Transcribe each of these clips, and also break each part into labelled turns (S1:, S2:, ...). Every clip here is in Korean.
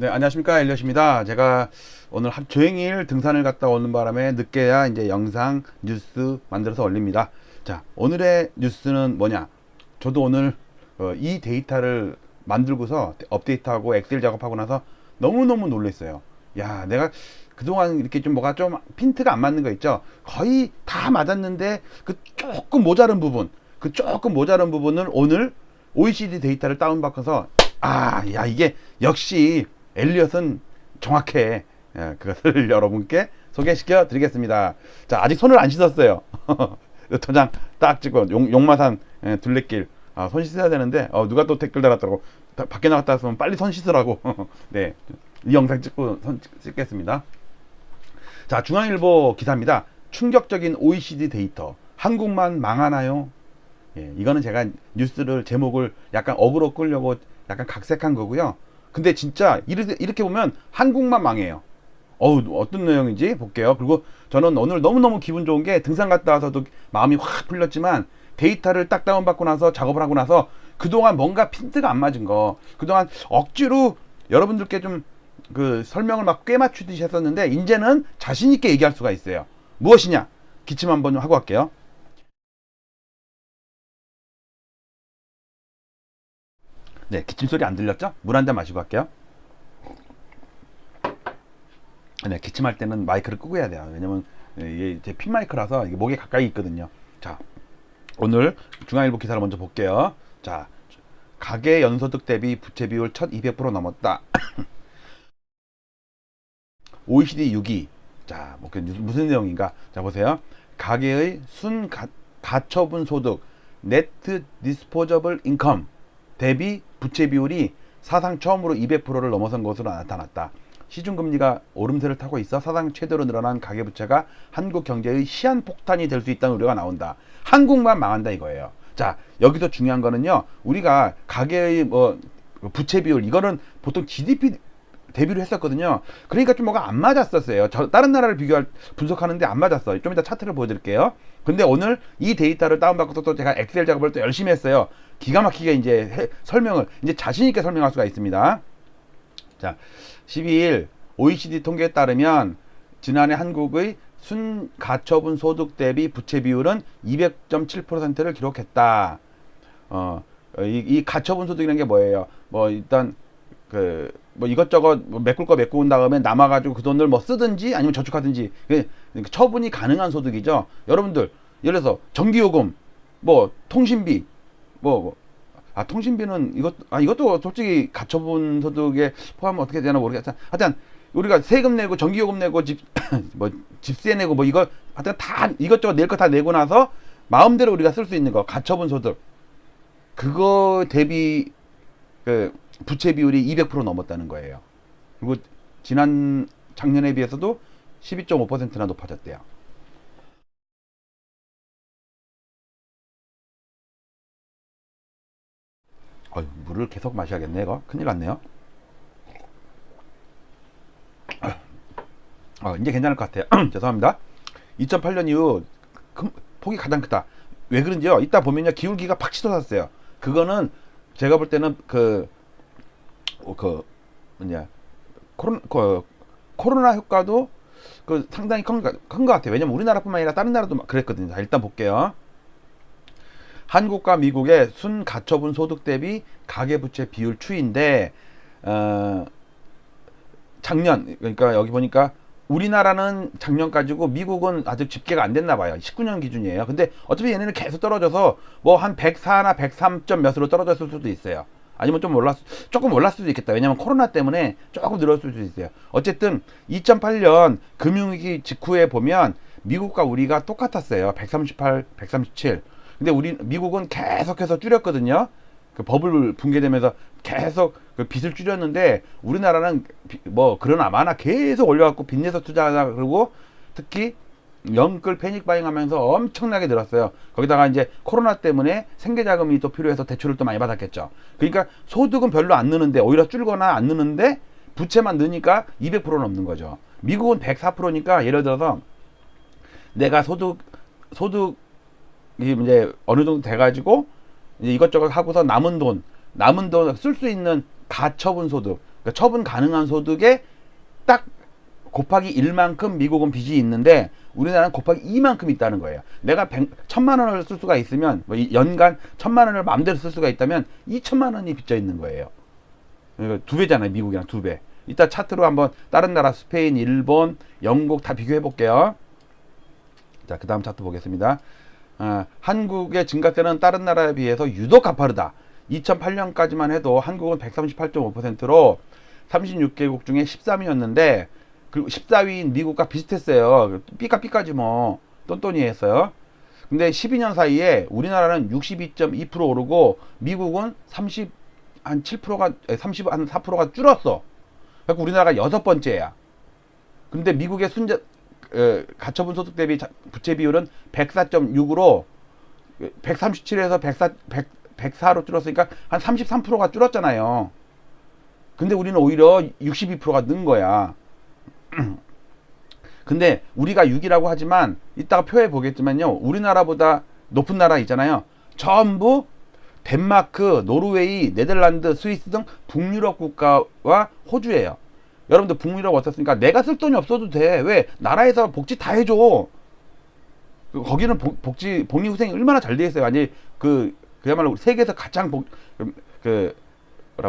S1: 네, 안녕하십니까. 엘리엇입니다. 제가 오늘 하루 종일 등산을 갔다 오는 바람에 늦게야 이제 영상 뉴스 만들어서 올립니다. 자, 오늘의 뉴스는 뭐냐? 저도 오늘 이 데이터를 만들고서 업데이트하고 엑셀 작업하고 나서 너무너무 놀랐어요. 야, 내가 그동안 이렇게 좀 뭐가 좀 핀트가 안 맞는 거 있죠? 거의 다 맞았는데 그 조금 모자른 부분, 그 조금 모자른 부분을 오늘 OECD 데이터를 다운받아서 야, 이게 역시 엘리엇은 정확해. 예, 그것을 여러분께 소개시켜 드리겠습니다. 자, 아직 손을 안 씻었어요. 도장 딱 찍고 용마산 둘레길 손 씻어야 되는데 누가 또 댓글 달았더라고. 밖에 나갔다 왔으면 빨리 손 씻으라고. 네, 이 영상 찍고 손 씻겠습니다. 자, 중앙일보 기사입니다. 충격적인 OECD 데이터. 한국만 망하나요? 예, 이거는 제가 뉴스를 제목을 약간 어그로 끌려고 약간 각색한 거고요. 근데 진짜 이렇게 보면 한국만 망해요. 어떤 내용인지 볼게요. 그리고 저는 오늘 너무너무 기분 좋은 게 등산 갔다 와서도 마음이 확 풀렸지만 데이터를 딱 다운받고 나서 작업을 하고 나서 그동안 뭔가 핀트가 안 맞은 거, 그동안 억지로 여러분들께 좀 그 설명을 막 꿰맞추듯이 했었는데 이제는 자신 있게 얘기할 수가 있어요. 무엇이냐? 기침 한번 좀 하고 갈게요. 네, 기침 소리 안 들렸죠? 물 한 잔 마시고 갈게요. 네, 기침할 때는 마이크를 끄고 해야 돼요. 왜냐면 이게 제 핀 마이크라서 이게 목에 가까이 있거든요. 자, 오늘 중앙일보 기사를 먼저 볼게요. 자, 가계 연소득 대비 부채 비율 첫 200% 넘었다. OECD 6위. 자, 무슨 내용인가? 자, 보세요. 가계의 순 가처분 소득, 네트 디스포저블 인컴 대비 부채 비율이 사상 처음으로 200%를 넘어선 것으로 나타났다. 시중금리가 오름세를 타고 있어 사상 최대로 늘어난 가계부채가 한국 경제의 시한폭탄이 될 수 있다는 우려가 나온다. 한국만 망한다 이거예요. 자, 여기서 중요한 거는요. 우리가 가계의 부채 비율 이거는 보통 GDP 대비로 했었거든요. 그러니까 좀 뭐가 안 맞았었어요. 다른 나라를 분석하는데 안 맞았어. 좀 이따 차트를 보여드릴게요. 근데 오늘 이 데이터를 다운받고 또 제가 엑셀 작업을 또 열심히 했어요. 기가 막히게 이제 설명을 이제 자신있게 설명할 수가 있습니다. 자, 12일 OECD 통계에 따르면 지난해 한국의 순가처분 소득 대비 부채 비율은 200.7%를 기록했다. 이 가처분 소득이라는 게 뭐예요? 일단 이것저것 메꿀 거 메꾸고 온 다음에 남아가지고 그 돈을 쓰든지 아니면 저축하든지 처분이 가능한 소득이죠. 여러분들 예를 들어서 전기요금, 통신비, 통신비는 이것도 솔직히 가처분 소득에 포함 어떻게 되나 모르겠다. 하여튼 우리가 세금 내고 전기요금 내고 집세 내고 이거 하여튼 다 이것저것 낼 거 다 내고 나서 마음대로 우리가 쓸 수 있는 거 가처분 소득 그거 대비 부채 비율이 200% 넘었다는 거예요. 그리고 작년에 비해서도 12.5%나 높아졌대요. 물을 계속 마셔야겠네 이거. 큰일 났네요. 이제 괜찮을 것 같아요. 죄송합니다. 2008년 이후 폭이 가장 크다. 왜 그런지요? 이따 보면요 기울기가 팍 치솟았어요. 그거는 제가 볼 때는 코로나 효과도 상당히 큰 것 같아요. 왜냐면 우리나라뿐만 아니라 다른 나라도 그랬거든요. 자, 일단 볼게요. 한국과 미국의 순가처분 소득 대비 가계부채 비율 추이인데 작년 그러니까 여기 보니까 우리나라는 작년까지고 미국은 아직 집계가 안 됐나 봐요. 19년 기준이에요. 근데 어차피 얘네는 계속 떨어져서 한 104나 103점 몇으로 떨어졌을 수도 있어요. 아니면 조금 올랐을 수도 있겠다. 왜냐면 코로나 때문에 조금 늘었을 수도 있어요. 어쨌든 2008년 금융위기 직후에 보면 미국과 우리가 똑같았어요. 138, 137. 근데 미국은 계속해서 줄였거든요. 그 버블 붕괴되면서 계속 그 빚을 줄였는데 우리나라는 그러나 마나 계속 올려갖고 빚내서 투자하자 그러고 특히 영끌 패닉 바잉 하면서 엄청나게 늘었어요. 거기다가 이제 코로나 때문에 생계자금이 또 필요해서 대출을 또 많이 받았겠죠. 그러니까 소득은 별로 안 느는데 오히려 줄거나 안 느는데 부채만 느니까 200%는 넘는 거죠. 미국은 104%니까 예를 들어서 내가 소득이 이제 어느 정도 돼가지고 이제 이것저것 하고서 남은 돈 쓸 수 있는 가처분 소득 그러니까 처분 가능한 소득에 딱 곱하기 1만큼 미국은 빚이 있는데 우리나라는 곱하기 2만큼 있다는 거예요. 내가 1,000만 원을 쓸 수가 있으면 뭐 연간 1,000만 원을 마음대로 쓸 수가 있다면 2,000만 원이 빚져 있는 거예요. 그러니까 2배잖아요. 미국이랑 2배. 이따 차트로 한번 다른 나라 스페인, 일본, 영국 다 비교해 볼게요. 자, 그 다음 차트 보겠습니다. 한국의 증가세는 다른 나라에 비해서 유독 가파르다. 2008년까지만 해도 한국은 138.5%로 36개국 중에 13위였는데 그리고 14위인 미국과 비슷했어요. 삐까삐까지 뭐 똔똔이 했어요. 근데 12년 사이에 우리나라는 62.2% 오르고 미국은 7%가 34%가 줄었어. 그러니까 우리나라가 6번째야. 근데 미국의 가처분 소득 대비 부채 비율은 104.6으로 137에서 104로 줄었으니까 한 33%가 줄었잖아요. 근데 우리는 오히려 62%가 는 거야. 근데 우리가 6이라고 하지만 이따가 표에 보겠지만요. 우리나라보다 높은 나라 있잖아요. 전부 덴마크, 노르웨이, 네덜란드, 스위스 등 북유럽 국가와 호주예요. 여러분들 북유럽 어떻습니까? 내가 쓸 돈이 없어도 돼. 왜? 나라에서 복지 다 해줘. 거기는 복리후생이 얼마나 잘 돼 있어요. 아니 그야말로 세계에서 가장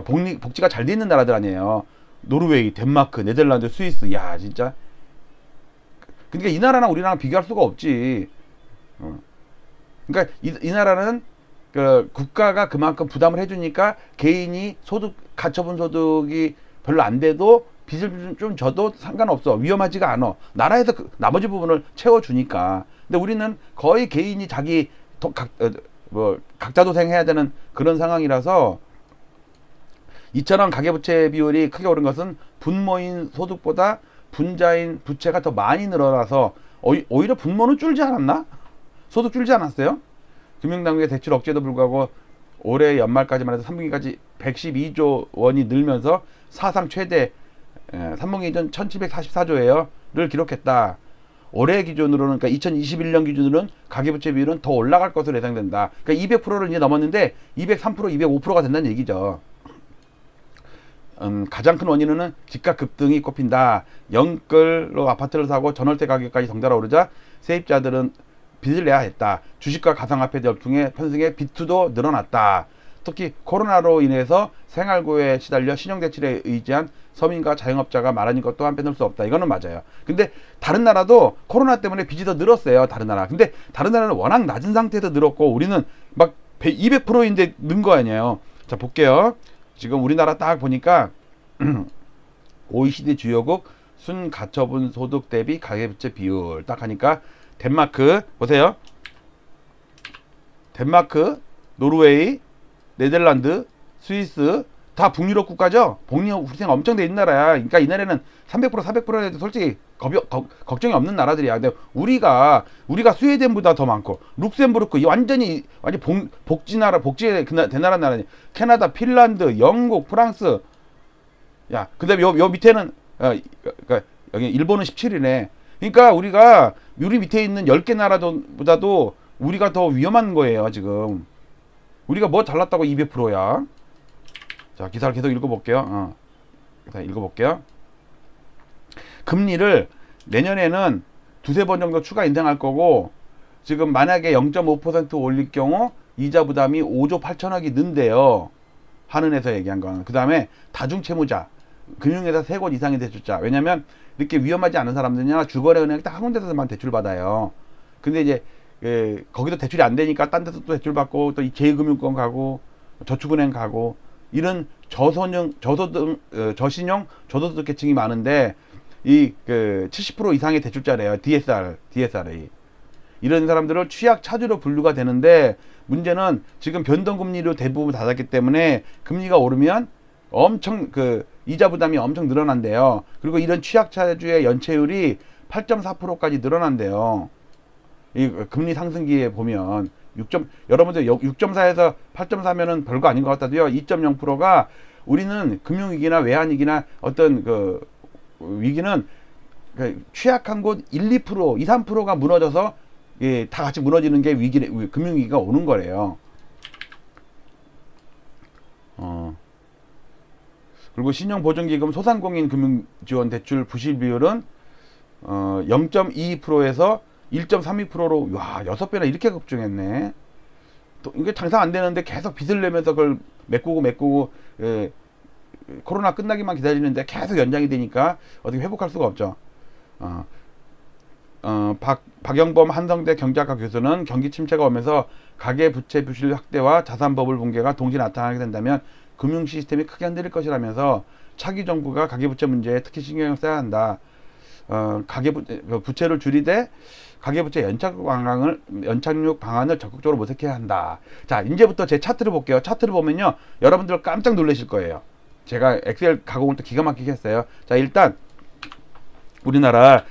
S1: 복지가 잘 돼 있는 나라들 아니에요. 노르웨이, 덴마크, 네덜란드, 스위스. 야 진짜. 그러니까 이 나라랑 우리랑 비교할 수가 없지. 그러니까 이 나라는 국가가 그만큼 부담을 해주니까 개인이 가처분 소득이 별로 안 돼도 빚을 좀 져도 상관없어. 위험하지가 않아. 나라에서 나머지 부분을 채워주니까. 근데 우리는 거의 개인이 자기 각자 도생해야 되는 그런 상황이라서 이처럼 가계부채 비율이 크게 오른 것은 분모인 소득보다 분자인 부채가 더 많이 늘어나서 오히려 분모는 줄지 않았나? 소득 줄지 않았어요? 금융당국의 대출 억제에도 불구하고 올해 연말까지만 해도 3분기까지 112조 원이 늘면서 사상 최대 3분기 전 1744조예요. 를 기록했다. 올해 기준으로는 그러니까 2021년 기준으로는 가계부채 비율은 더 올라갈 것으로 예상된다. 그러니까 200%를 이제 넘었는데 203%, 205%가 된다는 얘기죠. 가장 큰 원인은 집값 급등이 꼽힌다. 영끌로 아파트를 사고 전월세 가격까지 덩달아 오르자 세입자들은 빚을 내야 했다. 주식과 가상화폐 열풍에 편승해 빚투도 늘어났다. 특히 코로나로 인해서 생활고에 시달려 신용대출에 의지한 서민과 자영업자가 많아진 것 또한 빼놓을 수 없다. 이거는 맞아요. 근데 다른 나라도 코로나 때문에 빚이 더 늘었어요. 다른 나라. 근데 다른 나라는 워낙 낮은 상태에서 늘었고 우리는 막 200%인데 는 거 아니에요. 자 볼게요. 지금 우리나라 딱 보니까 OECD 주요국 순가처분 소득 대비 가계부채 비율 딱 하니까 덴마크 보세요. 덴마크, 노르웨이, 네덜란드, 스위스 다 북유럽 국가죠. 복리후생 엄청 돼 있는 나라야. 그러니까 이 나라는 300% 400% 해도 솔직히 걱정이 없는 나라들이야. 근데 우리가 스웨덴보다 더 많고 룩셈부르크 완전히 복지의 대나라 나라니. 캐나다, 핀란드, 영국, 프랑스. 야, 그다음에 요 밑에는 그러니까 여기 일본은 17이네. 그러니까 우리가 우리 밑에 있는 10개 나라보다도 우리가 더 위험한 거예요, 지금. 우리가 뭐 잘났다고 200%야. 자, 기사를 계속 읽어볼게요. 기사 읽어볼게요. 금리를 내년에는 두세 번 정도 추가 인상할 거고, 지금 만약에 0.5% 올릴 경우 이자 부담이 5조 8천억이 는데요. 한은에서 얘기한 건. 그 다음에 다중채무자, 금융회사 3곳 이상의 대출자. 왜냐면 이렇게 위험하지 않은 사람들이나 주거래은행이 딱 한 군데서만 대출 받아요. 근데 이제 거기도 대출이 안 되니까 딴 데서 또 대출 받고 또 제2금융권 가고 저축은행 가고 이런 저신용 저소득 계층이 많은데 이 70% 이상의 대출자래요. DSR이. 이런 사람들을 취약 차주로 분류가 되는데 문제는 지금 변동금리로 대부분 닫았기 때문에 금리가 오르면 엄청 이자 부담이 엄청 늘어난대요. 그리고 이런 취약차주의 연체율이 8.4%까지 늘어난대요. 이 금리 상승기에 보면 여러분들 6.4에서 8.4면은 별거 아닌 것 같아도요. 2.0%가 우리는 금융위기나 외환위기나 어떤 위기는 취약한 곳 1, 2%, 2, 3%가 무너져서 다 같이 무너지는 게 금융위기가 오는 거래요. 그리고 신용보증기금 소상공인 금융지원 대출 부실 비율은 0.22%에서 1.32%로 와 6배나 이렇게 급증했네. 또 이게 장사 안 되는데 계속 빚을 내면서 그걸 메꾸고 코로나 끝나기만 기다리는데 계속 연장이 되니까 어떻게 회복할 수가 없죠. 박영범 한성대 경제학과 교수는 경기 침체가 오면서 가계부채 부실 확대와 자산 버블 붕괴가 동시에 나타나게 된다면 금융 시스템이 크게 흔들릴 것이라면서 차기 정부가 가계부채 문제에 특히 신경을 써야 한다. 부채를 줄이되 가계부채 연착륙 방안을 적극적으로 모색해야 한다. 자, 이제부터 제 차트를 볼게요. 차트를 보면요, 여러분들 깜짝 놀라실 거예요. 제가 엑셀 가공을 또 기가 막히게 했어요. 자, 일단 우리나라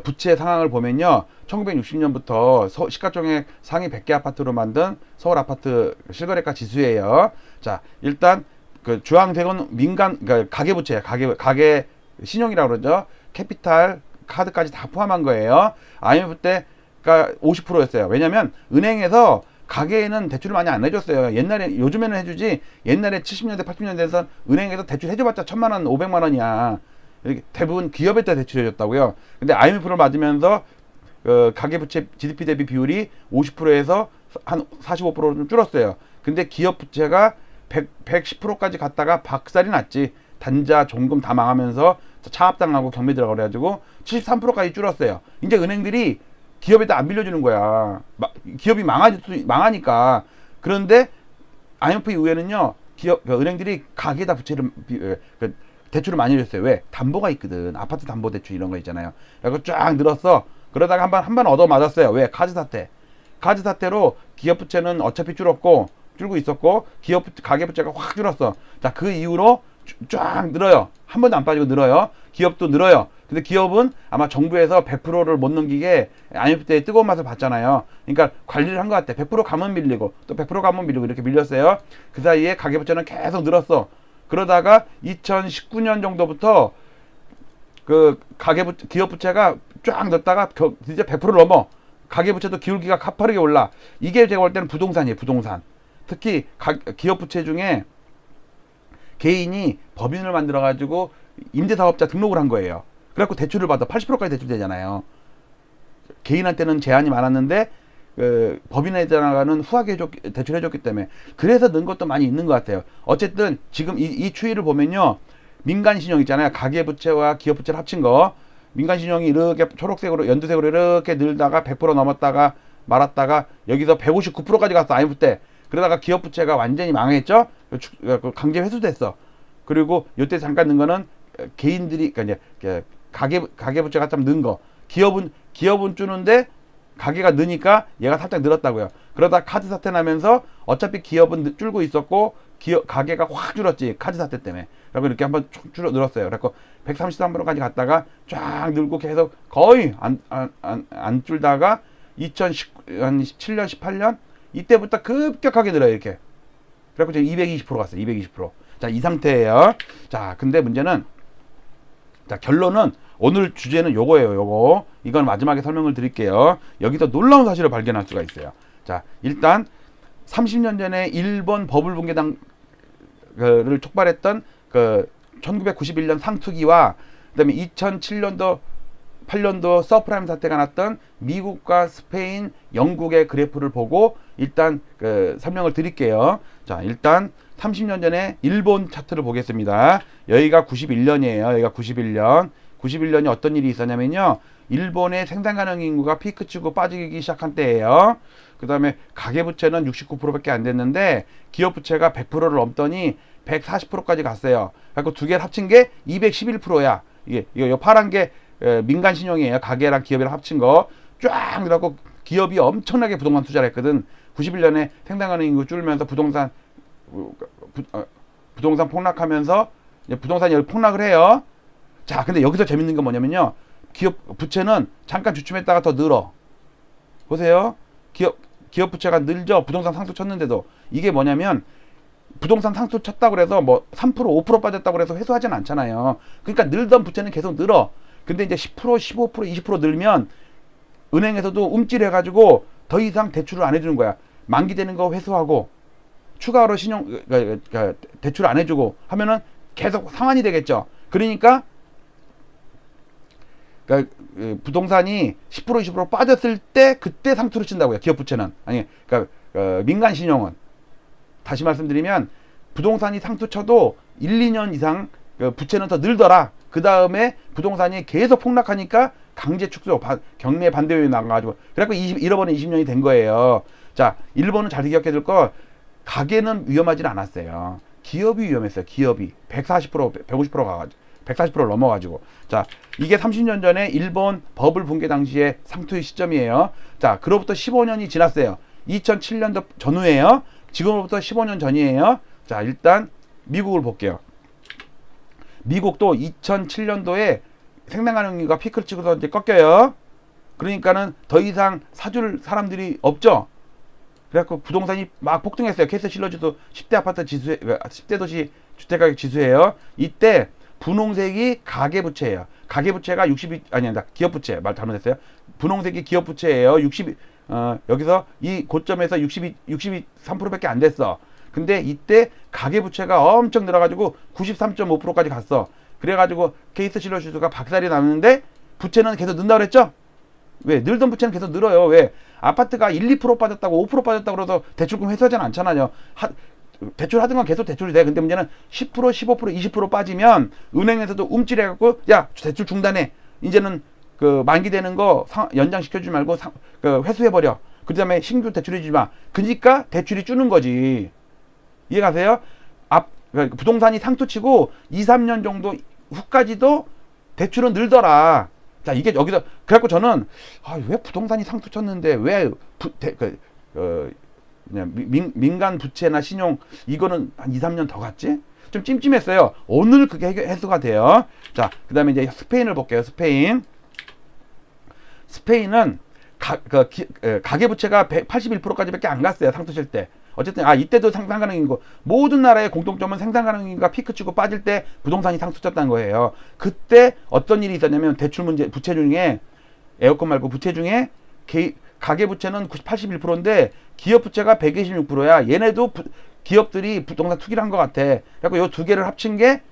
S1: 부채 상황을 보면요, 1960년부터 시가총액 상위 100개 아파트로 만든 서울 아파트 실거래가 지수예요. 자, 일단 그 주황색은 민간 그러니까 가계부채, 가계 신용이라고 그러죠. 캐피탈, 카드까지 다 포함한 거예요. IMF 때가 50%였어요. 왜냐면 은행에서 가계에는 대출을 많이 안 해줬어요. 옛날에, 요즘에는 해주지, 옛날에 70년대, 80년대에서 은행에서 대출 해줘봤자 1000만원, 500만원이야. 이렇게 대부분 기업에다 대출해줬다고요. 근데 IMF를 맞으면서 가계부채 GDP 대비 비율이 50%에서 한 45%로 좀 줄었어요. 근데 기업 부채가 110%까지 갔다가 박살이 났지. 단자, 종금 다 망하면서 차압당하고 경매 들어가 그래가지고 73%까지 줄었어요. 이제 은행들이 기업에다 안 빌려주는 거야. 기업이 망하니까. 그런데 IMF 이후에는요, 은행들이 가게에다 부채를 대출을 많이 줬어요. 왜? 담보가 있거든. 아파트 담보 대출 이런 거 있잖아요. 그래서 쫙 늘었어. 그러다가 한 번 얻어 맞았어요. 왜? 카드 사태. 카드 사태로 기업 부채는 어차피 줄고 있었고, 가계 부채가 확 줄었어. 자, 그 이후로 쫙 늘어요. 한 번도 안 빠지고 늘어요. 기업도 늘어요. 근데 기업은 아마 정부에서 100%를 못 넘기게 IMF 때 뜨거운 맛을 봤잖아요. 그러니까 관리를 한 것 같아. 100% 가면 밀리고 또 100% 가면 밀리고 이렇게 밀렸어요. 그 사이에 가계부채는 계속 늘었어. 그러다가 2019년 정도부터 그 기업부채가 쫙 넣다가 이제 100%를 넘어. 가계부채도 기울기가 가파르게 올라. 이게 제가 볼 때는 부동산이에요. 부동산. 특히 기업부채 중에 개인이 법인을 만들어 가지고 임대사업자 등록을 한 거예요. 그래갖고 대출을 받아 80%까지 대출되잖아요. 개인한테는 제한이 많았는데 법인에다가는 후하게 대출해줬기 때문에 그래서 는 것도 많이 있는 것 같아요. 어쨌든 지금 이 추이를 보면요, 민간신용 있잖아요. 가계부채와 기업부채를 합친 거, 민간신용이 이렇게 초록색으로 연두색으로 이렇게 늘다가 100% 넘었다가 말았다가 여기서 159%까지 갔어. IMF 때. 그러다가 기업부채가 완전히 망했죠. 강제 회수됐어. 그리고 이때 잠깐 는 거는 개인들이, 그러니까 이제 가계부채가 좀 는 거. 기업은 주는데 가계가 느니까 얘가 살짝 늘었다고요. 그러다 카드 사태 나면서 어차피 기업은 줄고 있었고 가계가 확 줄었지. 카드 사태 때문에. 그리고 이렇게 한번 늘었어요. 그래서 133%까지 갔다가 쫙 늘고 계속 거의 안 줄다가 2017년, 18년 이때부터 급격하게 늘어요. 이렇게. 그래서 지금 220% 갔어요. 220%. 자, 이 상태예요. 자, 근데 문제는, 자, 결론은 오늘 주제는 요거예요. 요거. 이건 마지막에 설명을 드릴게요. 여기서 놀라운 사실을 발견할 수가 있어요. 자, 일단 30년 전에 일본 버블 붕괴를 촉발했던 1991년 상투기와 그다음에 2007년도 8년도 서프라임 사태가 났던 미국과 스페인, 영국의 그래프를 보고 일단 설명을 드릴게요. 자, 일단 30년 전에 일본 차트를 보겠습니다. 여기가 91년이에요. 여기가 91년. 91년이 어떤 일이 있었냐면요, 일본의 생산 가능 인구가 피크 치고 빠지기 시작한 때예요. 그 다음에 가계부채는 69%밖에 안 됐는데 기업부채가 100%를 넘더니 140%까지 갔어요. 그래서 두 개를 합친 게 211%야. 이거 파란 게 민간 신용이에요. 가계랑 기업이랑 합친 거 쫙 늘었고, 기업이 엄청나게 부동산 투자를 했거든. 91년에 생산 가능 인구 줄면서 부동산 폭락하면서 부동산이 여기 폭락을 해요. 자, 근데 여기서 재밌는 건 뭐냐면요, 기업 부채는 잠깐 주춤했다가 더 늘어. 보세요. 기업 부채가 늘죠. 부동산 상승 쳤는데도. 이게 뭐냐면 부동산 상승 쳤다고 해서 뭐 3%, 5% 빠졌다고 해서 회수하진 않잖아요. 그러니까 늘던 부채는 계속 늘어. 근데 이제 10%, 15%, 20% 늘면 은행에서도 움찔해가지고 더 이상 대출을 안 해주는 거야. 만기되는 거 회수하고 추가로 대출 안 해주고 하면은 계속 상환이 되겠죠. 그러니까 부동산이 10% 20% 빠졌을 때 그때 상투를 친다고요. 기업 부채는. 아니 그러니까 민간 신용은. 다시 말씀드리면 부동산이 상투 쳐도 1, 2년 이상 부채는 더 늘더라. 그 다음에 부동산이 계속 폭락하니까 강제 축소, 경매 반대 요인이 나가지고 그래갖고 잃어버린 20년이 된 거예요. 자, 1번은 잘 기억해 둘 거, 가게는 위험하진 않았어요. 기업이 위험했어요. 기업이 140%, 150% 가가지고 140%를 넘어가지고. 자, 이게 30년 전에 일본 버블 붕괴 당시에 상투의 시점이에요. 자, 그로부터 15년이 지났어요. 2007년도 전후에요. 지금으로부터 15년 전이에요. 자, 일단 미국을 볼게요. 미국도 2007년도에 생산 가능성이 피크를 치고서 이제 꺾여요. 그러니까는 더 이상 사줄 사람들이 없죠. 그래갖고 부동산이 막 폭등했어요. 케이스 실러지도 10대 아파트 지수, 10대 도시 주택가격 지수예요. 이때 분홍색이 가계부채예요. 가계부채가 62, 아니다. 기업부채. 말 잘못했어요. 분홍색이 기업부채예요. 60, 여기서 이 고점에서 63%밖에 안 됐어. 근데 이때 가계부채가 엄청 늘어가지고 93.5%까지 갔어. 그래가지고 케이스 실러 지수가 박살이 났는데 부채는 계속 는다고 그랬죠? 왜? 늘던 부채는 계속 늘어요. 왜? 아파트가 1, 2% 빠졌다고 5% 빠졌다고 그래서 대출금 회수하지는 않잖아요. 대출하던 건 계속 대출이 돼. 근데 문제는 10%, 15%, 20% 빠지면 은행에서도 움찔해갖고 야, 대출 중단해. 이제는 그 만기되는 거 연장시켜주지 말고 회수해버려. 그 다음에 신규 대출해주지 마. 그러니까 대출이 주는 거지. 이해가세요? 부동산이 상투치고 2, 3년 정도 후까지도 대출은 늘더라. 자, 이게 여기서 그래갖고 저는 왜 부동산이 상투쳤는데 왜 민간 부채나 신용 이거는 한 2, 3년 더 갔지? 좀 찜찜했어요. 오늘 그게 해소가 돼요. 자, 그 다음에 이제 스페인을 볼게요. 스페인은 가계부채가 81%까지밖에 안 갔어요. 상투칠 때. 어쨌든 이때도 생산 가능인고 모든 나라의 공통점은 생산 가능인가 피크 치고 빠질 때 부동산이 상투쳤다는 거예요. 그때 어떤 일이 있었냐면 대출 문제 부채 중에 에어컨 말고 부채 중에 가계 부채는 81%인데 기업 부채가 126%야. 얘네도 기업들이 부동산 투기를 한 것 같아. 그래서 요 두 개를 합친 게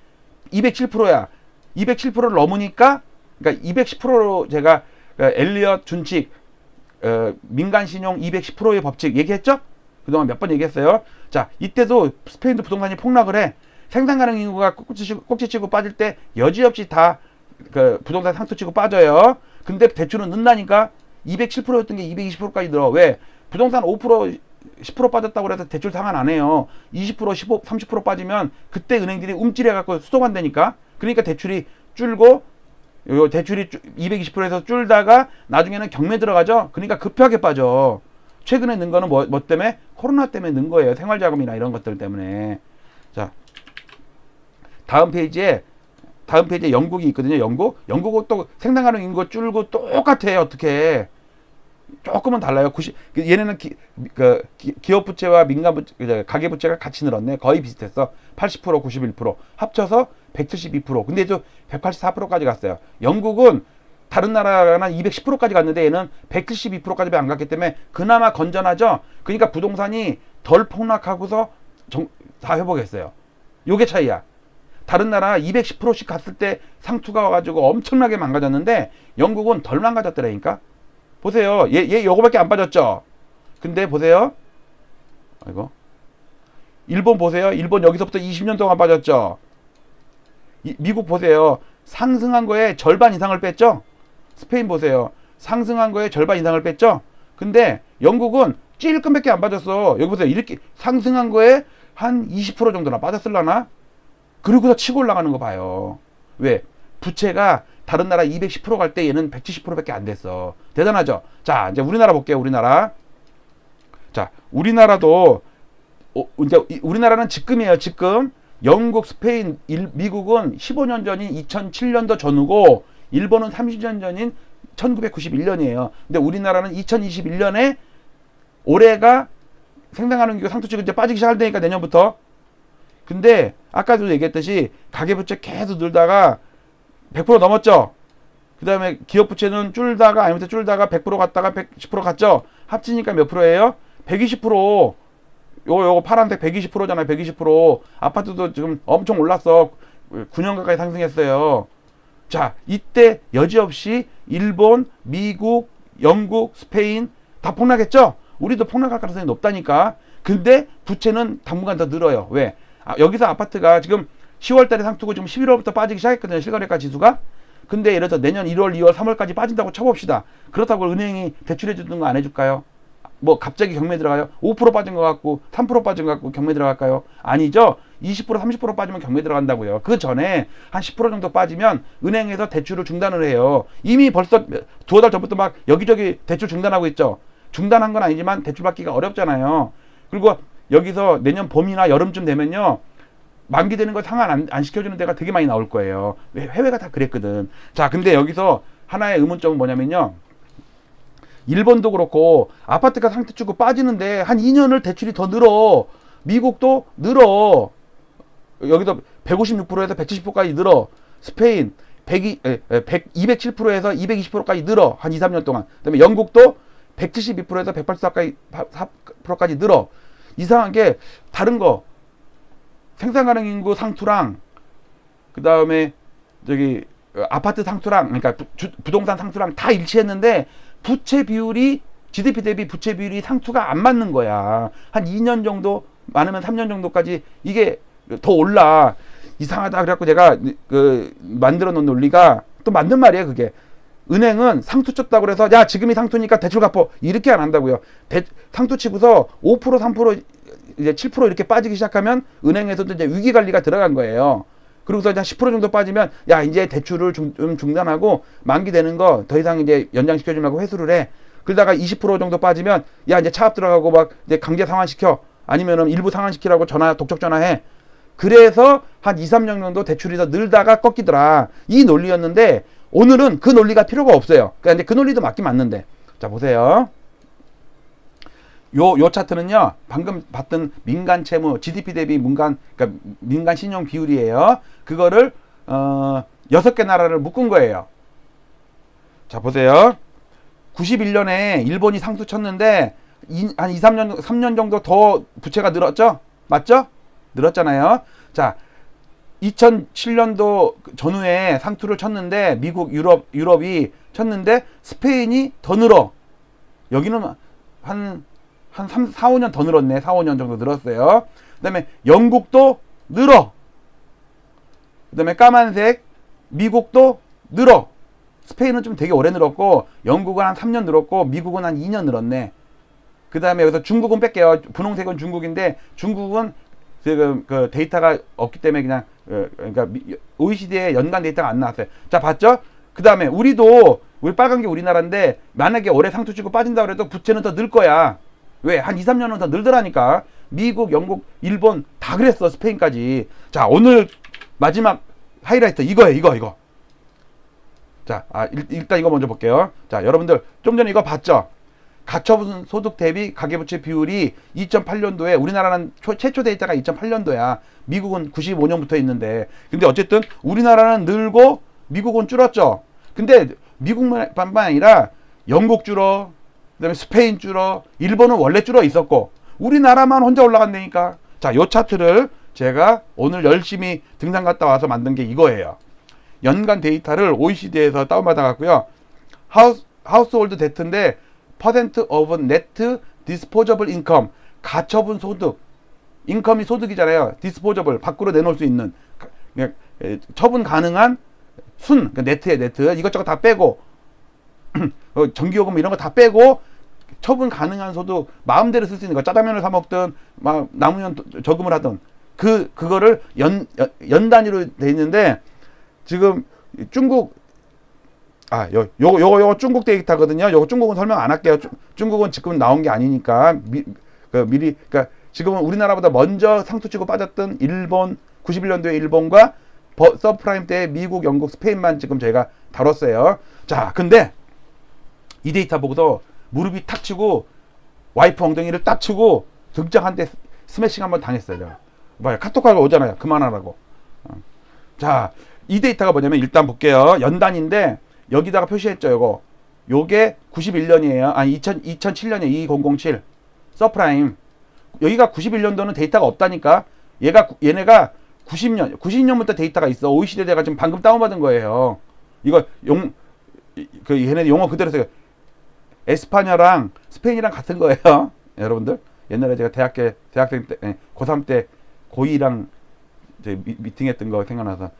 S1: 207%야. 207%를 넘으니까 그러니까 210%로 제가 엘리엇 준칙 민간 신용 210%의 법칙 얘기했죠? 그동안 몇 번 얘기했어요. 자, 이때도 스페인도 부동산이 폭락을 해. 생산 가능 인구가 꼭지치고 빠질 때 여지없이 다 부동산 상투치고 빠져요. 근데 대출은 는다니까 207%였던 게 220%까지 늘어. 왜? 부동산 5%, 10% 빠졌다고 해서 대출 상환 안 해요. 20%, 15, 30% 빠지면 그때 은행들이 움찔해갖고 수도만 되니까. 그러니까 대출이 줄고 요 대출이 220%에서 줄다가 나중에는 경매 들어가죠. 그러니까 급하게 빠져. 최근에 는 거는 뭐 때문에? 코로나 때문에 는 거예요. 생활자금이나 이런 것들 때문에. 자, 다음 페이지에 영국이 있거든요. 영국은 또 생산 가능 인구 줄고 똑같아요. 어떻게? 조금은 달라요. 얘네는 기업 부채와 민간 부채, 가계 부채가 같이 늘었네. 거의 비슷했어. 80%, 91%. 합쳐서 172%. 근데 또 184%까지 갔어요. 영국은 다른 나라는 210%까지 갔는데 얘는 172%까지 안 갔기 때문에 그나마 건전하죠. 그러니까 부동산이 덜 폭락하고서 다 회복했어요. 요게 차이야. 다른 나라 210%씩 갔을 때 상투가 와가지고 엄청나게 망가졌는데 영국은 덜 망가졌더라니까. 보세요. 얘 요거밖에 안 빠졌죠. 근데 보세요. 아이고. 일본 보세요. 일본 여기서부터 20년 동안 빠졌죠. 미국 보세요. 상승한 거에 절반 이상을 뺐죠. 스페인 보세요. 상승한 거에 절반 이상을 뺐죠. 근데 영국은 찔끔밖에 안 빠졌어. 여기 보세요. 이렇게 상승한 거에 한 20% 정도나 빠졌을라나? 그러고서 치고 올라가는 거 봐요. 왜? 부채가 다른 나라 210% 갈 때 얘는 170%밖에 안 됐어. 대단하죠? 자, 이제 우리나라 볼게요. 우리나라. 자, 우리나라도 이제 우리나라는 지금이에요. 지금. 영국, 스페인, 미국은 15년 전인 2007년도 전후고 일본은 30년 전인 1991년이에요. 근데 우리나라는 2021년에 올해가 생산 가능인구 상투치고 이제 빠지기 시작할 테니까 내년부터. 근데 아까도 얘기했듯이 가계부채 계속 늘다가 100% 넘었죠. 그 다음에 기업부채는 줄다가 아니면 줄다가 100% 갔다가 110% 갔죠. 합치니까 몇 프로예요? 120%. 요거 파란색 120%잖아요. 120%. 아파트도 지금 엄청 올랐어. 9년 가까이 상승했어요. 자, 이때 여지없이 일본, 미국, 영국, 스페인 다 폭락했죠? 우리도 폭락할 가능성이 높다니까. 근데 부채는 당분간 더 늘어요. 왜? 여기서 아파트가 지금 10월 달에 상투고 지금 11월부터 빠지기 시작했거든요. 실거래가 지수가. 근데 예를 들어 내년 1월, 2월, 3월까지 빠진다고 쳐봅시다. 그렇다고 은행이 대출해 주는 거 안 해줄까요? 뭐 갑자기 경매 들어가요? 5% 빠진 것 같고 3% 빠진 것 같고 경매 들어갈까요? 아니죠. 20% 30% 빠지면 경매 들어간다고요. 그 전에 한 10% 정도 빠지면 은행에서 대출을 중단을 해요. 이미 벌써 두어 달 전부터 막 여기저기 대출 중단하고 있죠. 중단한 건 아니지만 대출 받기가 어렵잖아요. 그리고 여기서 내년 봄이나 여름쯤 되면요, 만기되는 거 상환 안 시켜주는 데가 되게 많이 나올 거예요. 해외가 다 그랬거든. 자, 근데 여기서 하나의 의문점은 뭐냐면요, 일본도 그렇고 아파트가 상태 주고 빠지는데 한 2년을 대출이 더 늘어. 미국도 늘어. 여기도 156%에서 170%까지 늘어. 스페인 207%에서 220%까지 늘어. 한 2, 3년 동안. 그다음에 영국도 172%에서 184%까지 늘어. 이상한 게 다른 거 생산 가능 인구 상투랑 그다음에 저기 아파트 상투랑, 그러니까 부동산 상투랑 다 일치했는데 부채 비율이, GDP 대비 부채 비율이 상투가 안 맞는 거야. 한 2년 정도, 많으면 3년 정도까지 이게 더 올라. 이상하다. 그래갖고 제가 만들어 놓은 논리가, 또 맞는 말이에요, 그게. 은행은 상투 쳤다고 그래서 야, 지금이 상투니까 대출 갚어, 이렇게 안 한다고요. 상투 치고서 5%, 3%, 이제 7% 이렇게 빠지기 시작하면 은행에서도 이제 위기 관리가 들어간 거예요. 그리고서 이제 10% 정도 빠지면 야, 이제 대출을 좀 중단하고 만기 되는 거 더 이상 이제 연장시켜주지 말고 회수를 해. 그러다가 20% 정도 빠지면 야, 이제 차압 들어가고 막 이제 강제 상환시켜. 아니면은 일부 상환시키라고 독촉 전화해. 그래서 한 2, 3년 정도 대출이 더 늘다가 꺾이더라. 이 논리였는데 오늘은 그 논리가 필요가 없어요. 그러니까 그 논리도 맞긴 맞는데. 자, 보세요. 요 차트는요, 방금 봤던 민간 채무, GDP 대비 그러니까 민간 신용 비율이에요. 그거를 6개 나라를 묶은 거예요. 자, 보세요. 91년에 일본이 상수 쳤는데 한 2, 3년 정도 더 부채가 늘었죠? 맞죠? 늘었잖아요. 자, 2007년도 전후에 상투를 쳤는데 미국, 유럽이 쳤는데 스페인이 더 늘어. 여기는 한 3, 4, 5년 더 늘었네. 4, 5년 정도 늘었어요. 그 다음에 영국도 늘어. 그 다음에 까만색 미국도 늘어. 스페인은 좀 되게 오래 늘었고 영국은 한 3년 늘었고 미국은 한 2년 늘었네. 그 다음에 여기서 중국은 뺄게요. 분홍색은 중국인데 중국은 지금 그 데이터가 없기 때문에 그냥 그러니까 OECD에 연간 데이터가 안 나왔어요. 자, 봤죠? 그 다음에 우리 빨간 게 우리나라인데 만약에 올해 상투 치고 빠진다 그래도 부채는 더 늘 거야. 왜? 한 2, 3년은 더 늘더라니까. 미국, 영국, 일본 다 그랬어. 스페인까지. 자, 오늘 마지막 하이라이트 이거예요. 이거. 자, 일단 이거 먼저 볼게요. 자, 여러분들 좀 전에 이거 봤죠? 가처분 소득 대비 가계부채 비율이 2008년도에 우리나라는 최초 데이터가 2008년도야. 미국은 95년부터 있는데. 근데 어쨌든 우리나라는 늘고 미국은 줄었죠. 근데 미국만 아니라 영국 줄어, 그다음에 스페인 줄어, 일본은 원래 줄어 있었고 우리나라만 혼자 올라간다니까. 자, 요 차트를 제가 오늘 열심히 등산 갔다 와서 만든 게 이거예요. 연간 데이터를 OECD에서 다운받아 갖고요. 하우스홀드 데트인데 퍼센트 오브 네트 디스포저블 인컴, 가처분 소득. 인컴이 소득이잖아요. 디스포저블, 밖으로 내놓을 수 있는 처분 가능한 네트에 네트. 이것저것 다 빼고 전기요금 이런 거 다 빼고 처분 가능한 소득, 마음대로 쓸 수 있는 거, 짜장면을 사 먹든 막 남으면 저금을 하든 그거를 연 단위로 돼 있는데 지금 중국 요거 중국 데이터거든요. 요거 중국은 설명 안 할게요. 중국은 지금 나온 게 아니니까 미리, 그러니까 지금은 우리나라보다 먼저 상투 치고 빠졌던 일본, 91년도에 일본과 서프라임 때 미국, 영국, 스페인만 지금 저희가 다뤘어요. 자, 근데 이 데이터 보고도 무릎이 탁 치고 와이프 엉덩이를 딱 치고 등짝 한 대 스매싱 한번 당했어요. 뭐야, 카톡하고 오잖아요. 그만하라고. 자, 이 데이터가 뭐냐면 일단 볼게요. 연단인데 여기다가 표시했죠. 요게 91년이에요. 아니 2007년에 2007 서프라임. 여기가 91년도는 데이터가 없다니까. 얘네가 90년부터 데이터가 있어. OECD가 지금 방금 다운받은 거예요. 이거 얘네 용어 그대로 써요. 에스파냐랑 스페인이랑 같은 거예요. 여러분들. 옛날에 제가 대학생 때, 고3 때 고2랑 이제 미팅했던 거 생각나서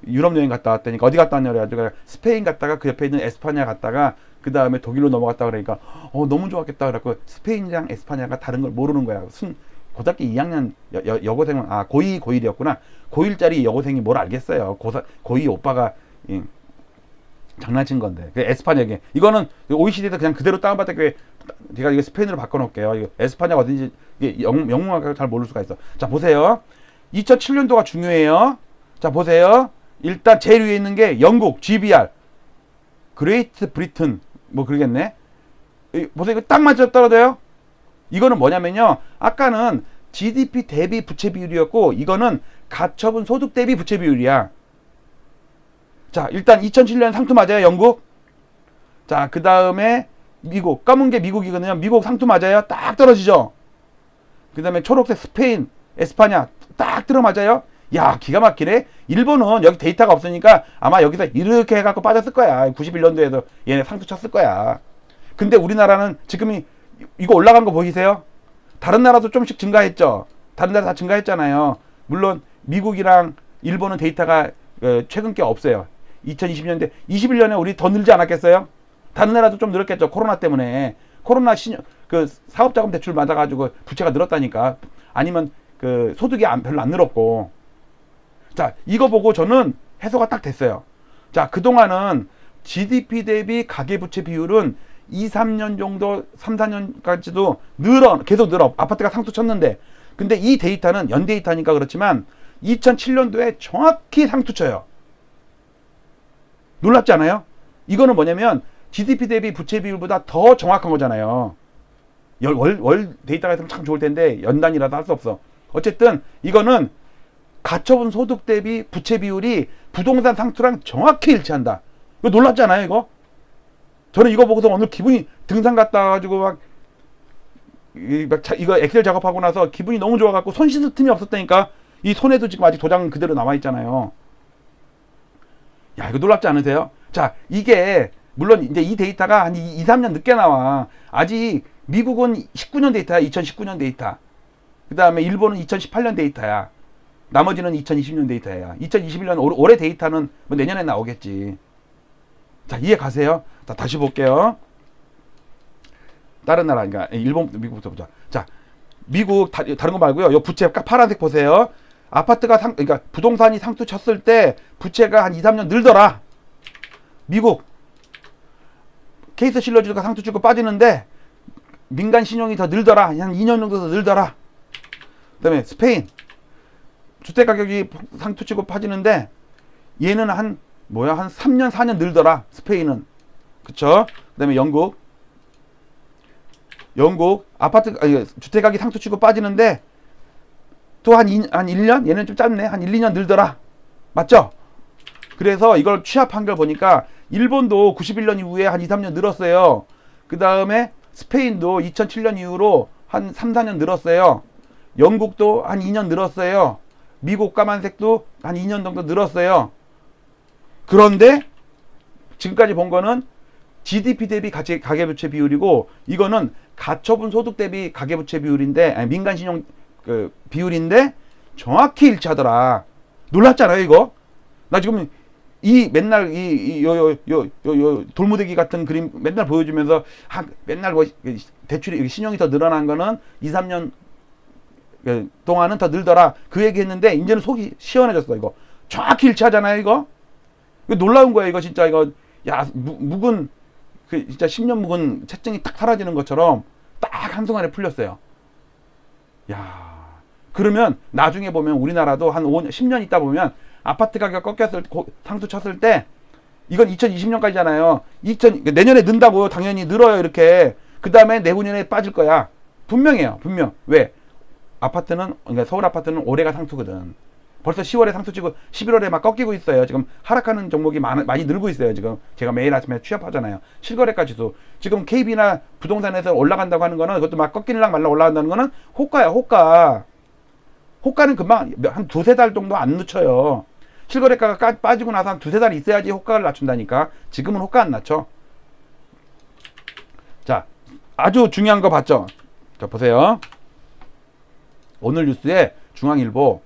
S1: 유럽 여행 갔다 왔다니까 어디 갔다 왔냐 그래가지고 스페인 갔다가 그 옆에 있는 에스파냐 갔다가 그 다음에 독일로 넘어갔다 그러니까 너무 좋았겠다 그래갖고 스페인이랑 에스파냐가 다른 걸 모르는 거야. 고등학교 2학년 여고생은 고2 고1이었구나. 고1짜리 여고생이 뭘 알겠어요. 고2 오빠가 장난친 건데. 그 에스파냐게 이거는 OECD에서 그냥 그대로 다운받았기 때문에 제가 이거 스페인으로 바꿔놓을게요. 이거 에스파냐가 어딘지 이게 영문화가 잘 모를 수가 있어. 자 보세요. 2007년도가 중요해요. 자 보세요. 일단 제일 위에 있는 게 영국 GBR, 그레이트 브리튼 뭐 그러겠네. 보세요. 이거 딱 맞아 떨어져요. 이거는 뭐냐면요. 아까는 GDP 대비 부채 비율이었고 이거는 가처분 소득 대비 부채 비율이야. 자 일단 2007년 상투 맞아요. 영국. 자 그 다음에 미국. 검은 게 미국이거든요. 미국 상투 맞아요. 딱 떨어지죠. 그 다음에 초록색 스페인, 에스파냐 딱 들어맞아요. 야 기가 막히네. 일본은 여기 데이터가 없으니까 아마 여기서 이렇게 해갖고 빠졌을 거야. 91년도에도 얘네 상투 쳤을 거야. 근데 우리나라는 지금 이거 올라간 거 보이세요? 다른 나라도 좀씩 증가했죠. 다른 나라 다 증가했잖아요. 물론 미국이랑 일본은 데이터가 최근 게 없어요. 2020년대 21년에 우리 더 늘지 않았겠어요? 다른 나라도 좀 늘었겠죠. 코로나 때문에. 코로나 그 사업자금 대출 맞아가지고 부채가 늘었다니까. 아니면 그 소득이 별로 안 늘었고. 자 이거 보고 저는 해소가 딱 됐어요. 자 그동안은 GDP 대비 가계부채 비율은 2, 3년 정도 3, 4년까지도 계속 늘어. 아파트가 상투 쳤는데 근데 이 데이터는 연 데이터니까 그렇지만 2007년도에 정확히 상투 쳐요. 놀랍지 않아요? 이거는 뭐냐면 GDP 대비 부채 비율보다 더 정확한 거잖아요. 월 데이터가 있으면 참 좋을 텐데 연단이라도 할 수 없어. 어쨌든 이거는 가처분 소득 대비 부채 비율이 부동산 상투랑 정확히 일치한다. 이거 놀랍지 않아요 이거? 저는 이거 보고서 오늘 기분이 등산 갔다 와가지고 이거 엑셀 작업하고 나서 기분이 너무 좋아갖고 손 씻을 틈이 없었다니까. 이 손에도 지금 아직 도장 그대로 남아있잖아요. 야 이거 놀랍지 않으세요? 자 이게 물론 이제 이 데이터가 한 2, 3년 늦게 나와. 아직 미국은 19년 데이터야. 2019년 데이터. 그 다음에 일본은 2018년 데이터야. 나머지는 2020년 데이터야. 2021년 올해 데이터는 뭐 내년에 나오겠지. 자 이해 가세요? 자 다시 볼게요. 다른 나라 그러니까 일본 미국부터 보자. 자 미국 다른 거 말고요. 요 부채 파란색 보세요. 아파트가 그러니까 부동산이 상투 쳤을 때 부채가 한 2, 3년 늘더라. 미국 케이스 실러주가 상투 치고 빠지는데 민간 신용이 더 늘더라. 한 2년 정도 더 늘더라. 그 다음에 스페인 주택 가격이 상투 치고 빠지는데 얘는 한 3년 4년 늘더라. 스페인은. 그쵸? 그 다음에 영국 주택 가격이 상투 치고 빠지는데 또 한 1년? 얘는 좀 짧네. 한 1, 2년 늘더라. 맞죠? 그래서 이걸 취합한 걸 보니까 일본도 91년 이후에 한 2, 3년 늘었어요. 그 다음에 스페인도 2007년 이후로 한 3, 4년 늘었어요. 영국도 한 2년 늘었어요. 미국 까만색도 한 2년 정도 늘었어요. 그런데 지금까지 본 거는 GDP 대비 가계부채 비율이고 이거는 가처분 소득 대비 가계부채 비율인데 민간신용 비율인데 정확히 일치하더라. 놀랍잖아요 이거. 나 지금 맨날 돌무대기 같은 그림 맨날 보여주면서 맨날 뭐 대출이 신용이 더 늘어난 거는 2, 3년 동안은 더 늘더라. 그 얘기 했는데 이제는 속이 시원해졌어. 이거 정확히 일치하잖아요 이거. 이거 놀라운 거예요 이거 진짜. 이거 야 묵은 진짜 10년 묵은 채증이 딱 사라지는 것처럼 딱 한순간에 풀렸어요. 야 그러면 나중에 보면 우리나라도 한 5년 10년 있다 보면 아파트 가격 꺾였을 상투 쳤을 때 이건 2020년까지잖아요. 내년에 는다고 당연히 늘어요 이렇게. 그 다음에 내후년에 빠질 거야. 분명해요. 분명. 왜? 그러니까 서울 아파트는 올해가 상투거든. 벌써 10월에 상투 치고 11월에 막 꺾이고 있어요. 지금 하락하는 종목이 많이 늘고 있어요. 지금 제가 매일 아침에 취합하잖아요. 실거래가 지수. 지금 KB나 부동산에서 올라간다고 하는 거는 그것도 막 꺾이려고 말라 올라간다는 거는 호가야 호가. 호가는 금방 한 두세 달 정도 안 늦춰요. 실거래가가 빠지고 나서 한 두세 달 있어야지 호가를 낮춘다니까. 지금은 호가 안 낮춰. 자, 아주 중요한 거 봤죠? 자, 보세요. 오늘 뉴스에 중앙일보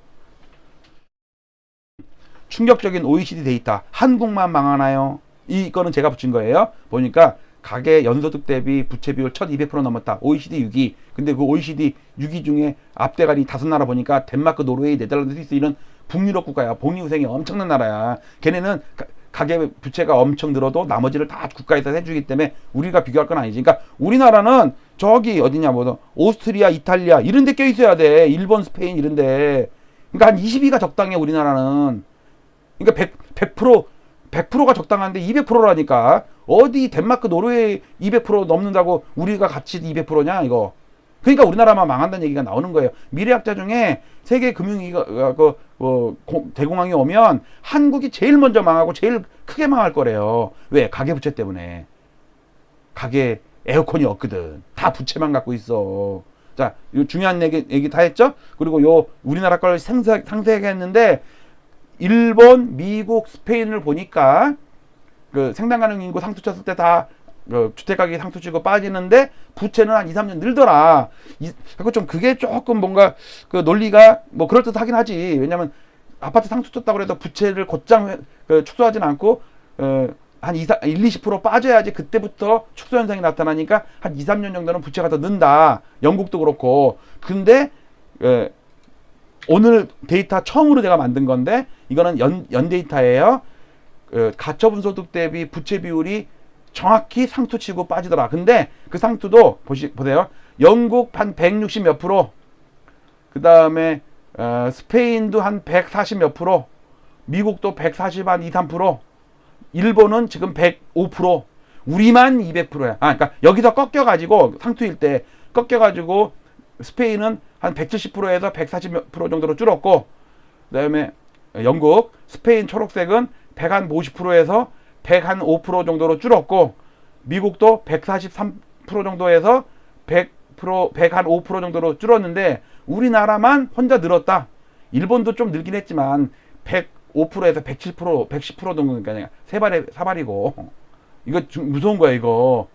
S1: 충격적인 OECD 데이터. 한국만 망하나요? 이거는 제가 붙인 거예요. 보니까 가계 연소득 대비 부채 비율 1200% 넘었다. OECD 6위. 근데 그 OECD 6위 중에 앞대가리 5나라 보니까 덴마크, 노르웨이, 네덜란드, 스위스 이런 북유럽 국가야. 복리후생이 엄청난 나라야. 걔네는 가계 부채가 엄청 늘어도 나머지를 다 국가에서 해주기 때문에 우리가 비교할 건 아니지. 그러니까 우리나라는 저기 어디냐 뭐 오스트리아, 이탈리아 이런 데 껴 있어야 돼. 일본, 스페인 이런 데. 그러니까 한 20위가 적당해 우리나라는. 그러니까 100%가 적당한데 200%라니까. 어디 덴마크, 노르웨이 200% 넘는다고 우리가 같이 200%냐 이거. 그러니까 우리나라만 망한다는 얘기가 나오는 거예요. 미래학자 중에 세계 금융위기가 대공황이 오면 한국이 제일 먼저 망하고 제일 크게 망할 거래요. 왜? 가계부채 때문에. 가계 에어컨이 없거든. 다 부채만 갖고 있어. 자, 요 중요한 얘기 다 했죠? 그리고 요 우리나라 걸 상세하게 했는데 일본, 미국, 스페인을 보니까 그 생산 가능 인구 상투 쳤을 때 다 주택 가격이 상투 치고 빠지는데 부채는 한 2, 3년 늘더라. 그리고 좀 그게 조금 뭔가 그 논리가 뭐 그럴듯하긴 하지. 왜냐면 아파트 상투 쳤다고 해도 부채를 곧장 축소하진 않고 한 1, 20% 빠져야지 그때부터 축소 현상이 나타나니까 한 2, 3년 정도는 부채가 더 는다. 영국도 그렇고. 근데 오늘 데이터 처음으로 제가 만든 건데 이거는 연 데이터예요. 가처분 소득 대비 부채 비율이 정확히 상투 치고 빠지더라. 근데 그 상투도 보세요. 영국 한 160 몇 프로, 그 다음에 스페인도 한 140 몇 프로, 미국도 140 한 2, 3%, 일본은 지금 105%, 우리만 200%야. 그러니까 여기서 꺾여가지고 상투일 때 꺾여가지고 스페인은 한 170%에서 140% 정도로 줄었고, 그 다음에 영국, 스페인 초록색은 150%에서 105% 정도로 줄었고, 미국도 143% 정도에서 105% 정도로 줄었는데 우리나라만 혼자 늘었다. 일본도 좀 늘긴 했지만 105%에서 107%, 110% 정도니까 사발이고. 이거 무서운 거야 이거.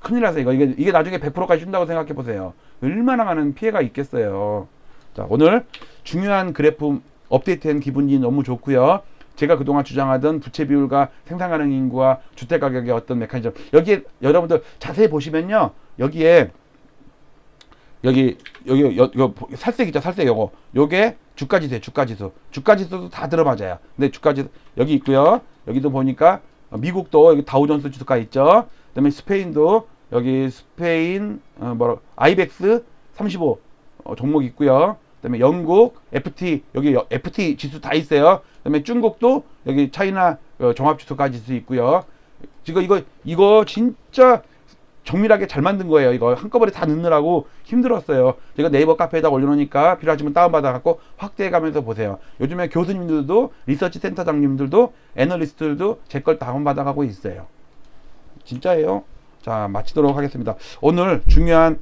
S1: 큰일 나서 이게 나중에 100%까지 준다고 생각해 보세요. 얼마나 많은 피해가 있겠어요. 자, 오늘 중요한 그래프 업데이트한 기분이 너무 좋고요. 제가 그동안 주장하던 부채 비율과 생산 가능 인구와 주택 가격의 어떤 메커니즘, 여기에 여러분들 자세히 보시면요, 여기에 여기 살색 있죠, 살색. 요게 주가지수예요. 주가지수도 다 들어맞아요. 근데 주가지수 여기 있고요. 여기도 보니까 미국도 여기 다우존스 지수가 있죠. 그다음에 스페인도 여기 스페인 아이벡스 35 종목 있고요. 그다음에 영국 FT, 여기 FT 지수 다 있어요. 그다음에 중국도 여기 차이나 종합지수까지 지수 있고요. 지금 이거 진짜 정밀하게 잘 만든 거예요. 이거 한꺼번에 다 넣느라고 힘들었어요. 제가 네이버 카페에다 올려놓으니까 필요하시면 다운받아 갖고 확대해 가면서 보세요. 요즘에 교수님들도 리서치 센터장님들도 애널리스트들도 제 걸 다운받아 가고 있어요. 진짜예요. 자, 마치도록 하겠습니다. 오늘 중요한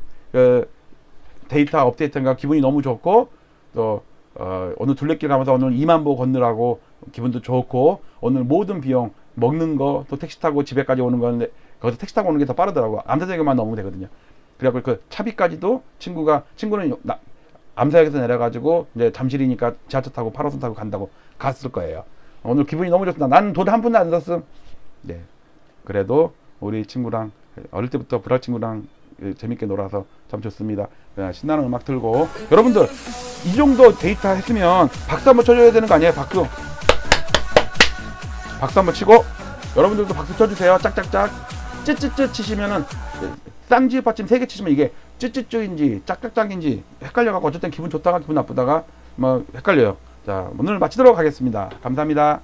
S1: 데이터 업데이트가 기분이 너무 좋고, 또 오늘 둘레길 가면서 오늘 2만 보 걷느라고 기분도 좋고, 오늘 모든 비용 먹는 거 또 택시 타고 집에까지 오는 건데 거기서 택시 타고 오는 게 더 빠르더라고. 암사역에만 넘으면 되거든요. 그래갖고 그 차비까지도 친구는 암사역에서 내려가지고 이제 잠실이니까 지하철 타고 8호선 타고 간다고 갔을 거예요. 오늘 기분이 너무 좋습니다. 나는 돈 한 푼도 안 썼음. 네. 그래도 우리 친구랑 어릴 때부터 불알 친구랑 재밌게 놀아서 참 좋습니다. 신나는 음악 틀고, 여러분들 이 정도 데이터 했으면 박수 한번 쳐줘야 되는 거 아니에요? 박수 한번 치고, 여러분들도 박수 쳐주세요. 짝짝짝. 찌찌찌 치시면은 쌍지읒 받침 3개 치시면 이게 찌찌찌인지 짝짝짝인지 헷갈려갖고 어쨌든 기분 좋다가 기분 나쁘다가 뭐 헷갈려요. 자, 오늘 마치도록 하겠습니다. 감사합니다.